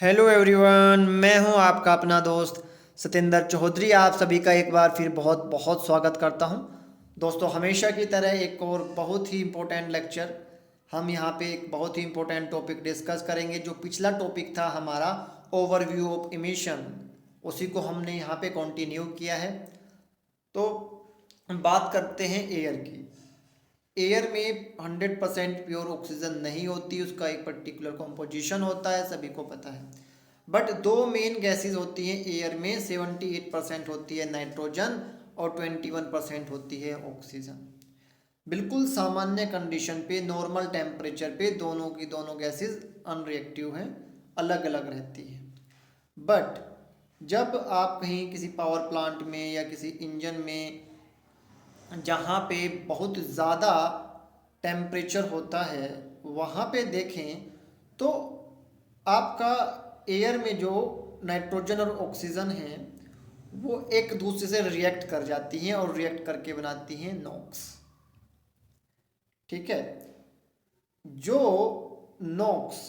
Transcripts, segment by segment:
Hello everyone, मैं हूं आपका अपना दोस्त सतेंद्र चौधरी। आप सभी का एक बार फिर बहुत बहुत स्वागत करता हूं। दोस्तों, हमेशा की तरह एक और बहुत ही इम्पोर्टेंट लेक्चर हम यहां पे एक बहुत ही इम्पोर्टेंट टॉपिक डिस्कस करेंगे। जो पिछला टॉपिक था हमारा ओवरव्यू ऑफ इमिशन, उसी को हमने यहाँ पे कंटिन्यू किया है। तो बात करते हैं एयर की। एयर में 100% प्योर ऑक्सीजन नहीं होती, उसका एक पर्टिकुलर कॉम्पोजिशन होता है, सभी को पता है। बट दो मेन गैसेस होती हैं एयर में। 78% होती है नाइट्रोजन और 21% होती है ऑक्सीजन। बिल्कुल सामान्य कंडीशन पे, नॉर्मल टेम्परेचर पे दोनों की दोनों गैसेस अनरिएक्टिव हैं, अलग अलग रहती हैं। बट जब आप कहीं किसी पावर प्लांट में या किसी इंजन में जहाँ पे बहुत ज़्यादा टेम्परेचर होता है, वहाँ पे देखें तो आपका एयर में जो नाइट्रोजन और ऑक्सीजन है वो एक दूसरे से रिएक्ट कर जाती हैं और रिएक्ट करके बनाती हैं नॉक्स। ठीक है। जो नॉक्स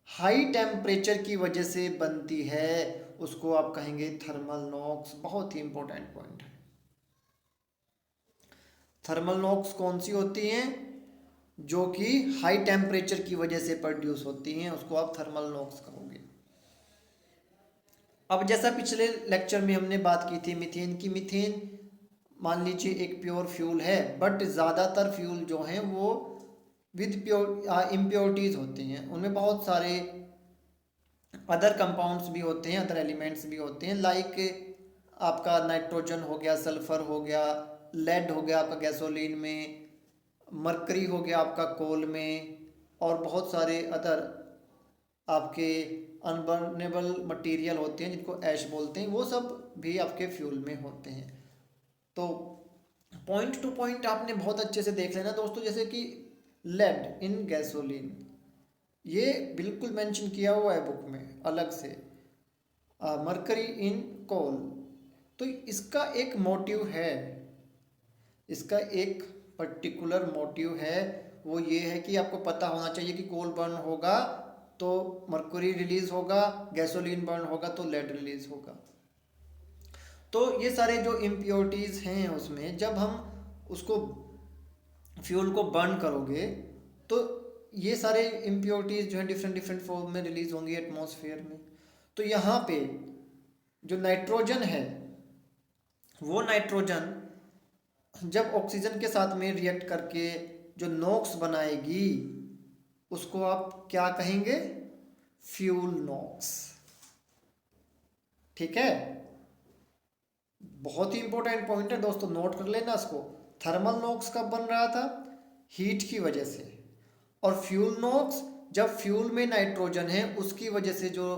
हाई टेम्परेचर की वजह से बनती है उसको आप कहेंगे थर्मल नॉक्स। बहुत ही इंपॉर्टेंट पॉइंट है। थर्मल नॉक्स कौन सी होती हैं? जो कि हाई टेम्परेचर की वजह से प्रोड्यूस होती हैं, उसको आप थर्मल नॉक्स कहोगे। अब जैसा पिछले लेक्चर में हमने बात की थी मीथेन की। मीथेन मान लीजिए एक प्योर फ्यूल है, बट ज़्यादातर फ्यूल जो हैं वो विद प्योर इम्प्योरिटीज़ होती हैं। उनमें बहुत सारे अदर कंपाउंड्स भी होते हैं, अदर एलिमेंट्स भी होते हैं। लाइक आपका नाइट्रोजन हो गया, सल्फर हो गया, लेड हो गया आपका गैसोलीन में, मरकरी हो गया आपका कोल में, और बहुत सारे अदर आपके अनबर्नेबल मटेरियल होते हैं जिनको ऐश बोलते हैं, वो सब भी आपके फ्यूल में होते हैं। तो पॉइंट टू पॉइंट आपने बहुत अच्छे से देख लेना दोस्तों। जैसे कि लेड इन गैसोलीन, ये बिल्कुल मेंशन किया हुआ है बुक में अलग से। मरकरी इन कोल, तो इसका एक मोटिव है, इसका एक पर्टिकुलर मोटिव है। वो ये है कि आपको पता होना चाहिए कि कोल बर्न होगा तो मरकरी रिलीज होगा, गैसोलीन बर्न होगा तो लेड रिलीज होगा। तो ये सारे जो इम्प्योरिटीज़ हैं उसमें, जब हम उसको फ्यूल को बर्न करोगे तो ये सारे इम्प्योरिटीज़ जो हैं डिफरेंट डिफरेंट फॉर्म में रिलीज होंगी एटमॉस्फेयर में। तो यहाँ पे जो नाइट्रोजन है, वो नाइट्रोजन जब ऑक्सीजन के साथ में रिएक्ट करके जो नॉक्स बनाएगी उसको आप क्या कहेंगे? Fuel NOx. ठीक है। बहुत ही इंपॉर्टेंट पॉइंट है दोस्तों, नोट कर लेना इसको। थर्मल नॉक्स कब बन रहा था? हीट की वजह से। और फ्यूल नॉक्स जब फ्यूल में नाइट्रोजन है उसकी वजह से जो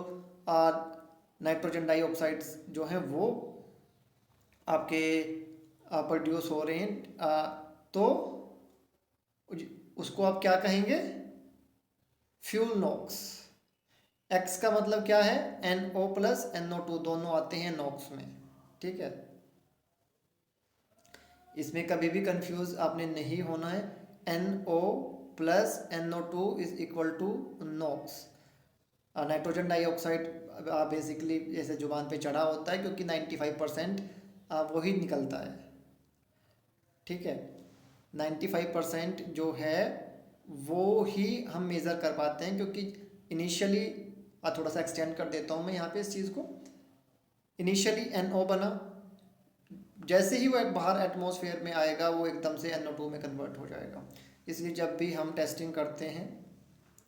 नाइट्रोजन डाइऑक्साइड जो हैं वो आपके प्रोड्यूस हो रहे हैं, तो उसको आप क्या कहेंगे? Fuel Knox. एक्स का मतलब क्या है? NO प्लस NO2 दोनों आते हैं नॉक्स में। ठीक है। इसमें कभी भी कंफ्यूज आपने नहीं होना है। NO plus NO2 is equal to NOx. Nitrogen dioxide basically जैसे जुबान पे चढ़ा होता है क्योंकि 95% वही निकलता है। ठीक है। 95% जो है वो ही हम मेज़र कर पाते हैं, क्योंकि इनिशियली थोड़ा सा एक्सटेंड कर देता हूँ मैं यहाँ पे इस चीज़ को। इनिशियली NO बना, जैसे ही वो बाहर एटमॉस्फेयर में आएगा वो एकदम से NO2 में कन्वर्ट हो जाएगा। इसलिए जब भी हम टेस्टिंग करते हैं,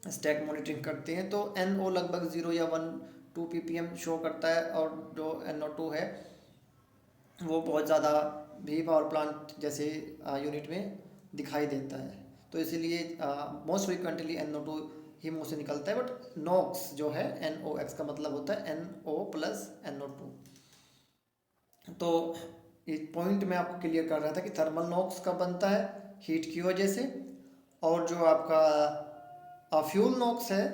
स्टैक मॉनिटरिंग करते हैं, तो NO लगभग 0 या 1-2 ppm शो करता है, और जो NO2 है वो बहुत ज़्यादा भी पावर प्लांट जैसे यूनिट में दिखाई देता है। तो इसीलिए मोस्ट फ्रिक्वेंटली NO2 ही मुँह से निकलता है। बट नॉक्स जो है NOx का मतलब होता है NO प्लस NO2। तो एक पॉइंट मैं आपको क्लियर कर रहा था कि थर्मल नॉक्स कब बनता है? हीट की वजह से। और जो आपका फ्यूल नॉक्स है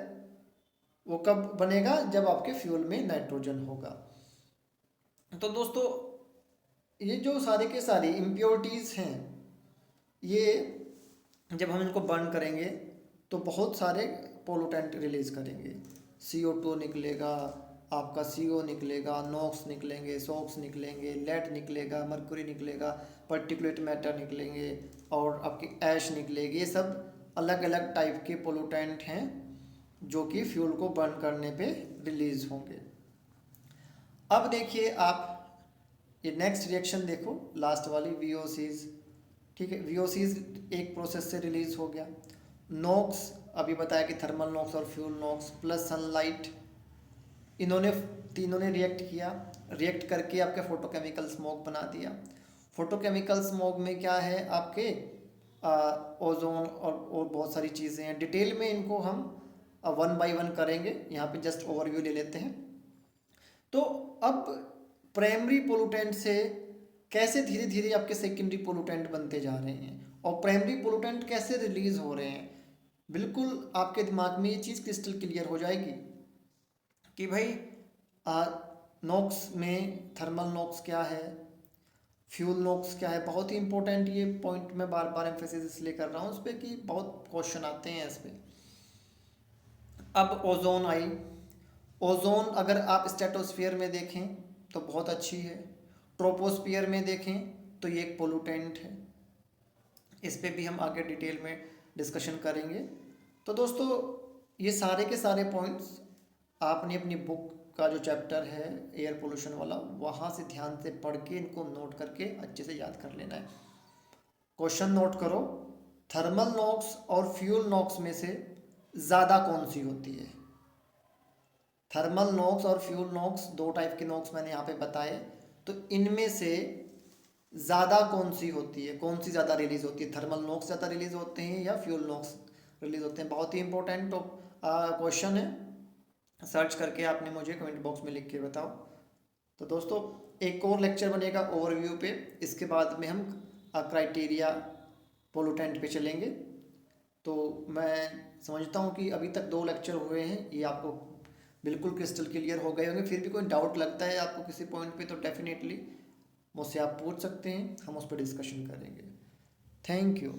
वो कब बनेगा? जब आपके फ्यूल में नाइट्रोजन होगा। तो दोस्तों, ये जो सारे के सारी इम्प्योरिटीज़ हैं, ये जब हम इनको बर्न करेंगे तो बहुत सारे पोलूटेंट रिलीज करेंगे। CO2 निकलेगा, आपका CO निकलेगा, नॉक्स निकलेंगे, सॉक्स निकलेंगे, लेड निकलेगा, मर्क्यूरी निकलेगा, पर्टिकुलेट मैटर निकलेंगे और आपकी ऐश निकलेगी। ये सब अलग अलग टाइप के पोल्यूटेंट हैं जो कि फ्यूल को बर्न करने पे रिलीज होंगे। अब देखिए आप ये नेक्स्ट रिएक्शन देखो, लास्ट वाली VOCs। ठीक है, VOCs एक प्रोसेस से रिलीज हो गया। नॉक्स अभी बताया कि थर्मल नॉक्स और फ्यूल नॉक्स प्लस सनलाइट, इन्होंने तीनों ने रिएक्ट किया, रिएक्ट करके आपके फोटोकेमिकल स्मोक बना दिया। फोटोकेमिकल स्मोक में क्या है आपके ओजोन और बहुत सारी चीज़ें हैं। डिटेल में इनको हम 1 बाय 1 करेंगे, यहाँ पे जस्ट ओवरव्यू ले लेते हैं। तो अब प्राइमरी पोल्यूटेंट से कैसे धीरे धीरे आपके सेकेंडरी पोल्यूटेंट बनते जा रहे हैं और प्राइमरी पोल्यूटेंट कैसे रिलीज हो रहे हैं, बिल्कुल आपके दिमाग में ये चीज़ क्रिस्टल क्लियर हो जाएगी कि भाई नॉक्स में थर्मल नॉक्स क्या है, फ्यूल नॉक्स क्या है। बहुत ही इंपॉर्टेंट ये पॉइंट मैं बार बार एम्फेसिस इसलिए कर रहा हूँ उस पर कि बहुत क्वेश्चन आते हैं इस पर। अब ओजोन आई। ओजोन अगर आप स्ट्रेटोस्फीयर में देखें तो बहुत अच्छी है, ट्रोपोस्फीयर में देखें तो ये एक पोल्यूटेंट है। इस पे भी हम आगे डिटेल में डिस्कशन करेंगे। तो दोस्तों ये सारे के सारे पॉइंट्स आपने अपनी बुक का जो चैप्टर है एयर पोल्यूशन वाला, वहाँ से ध्यान से पढ़ के इनको नोट करके अच्छे से याद कर लेना है। क्वेश्चन नोट करो, थर्मल नॉक्स और फ्यूल नॉक्स में से ज़्यादा कौन सी होती है। थर्मल नॉक्स और फ्यूल नॉक्स दो टाइप के नॉक्स मैंने यहाँ पे बताए, तो इनमें से ज़्यादा कौन सी होती है, कौन सी ज़्यादा रिलीज होती है, थर्मल नॉक्स ज़्यादा रिलीज होते हैं या फ्यूल नॉक्स रिलीज होते हैं। बहुत ही इंपॉर्टेंट क्वेश्चन है, सर्च करके आपने मुझे कमेंट बॉक्स में लिख के बताओ। तो दोस्तों एक और लेक्चर बनेगा ओवरव्यू पे, इसके बाद में हम क्राइटेरिया पोल्यूटेंट पे चलेंगे। तो मैं समझता हूँ कि अभी तक 2 लेक्चर हुए हैं, ये आपको बिल्कुल क्रिस्टल क्लियर हो गए होंगे। फिर भी कोई डाउट लगता है आपको किसी पॉइंट पे तो डेफिनेटली मुझसे आप पूछ सकते हैं, हम उस पर डिस्कशन करेंगे। Thank you.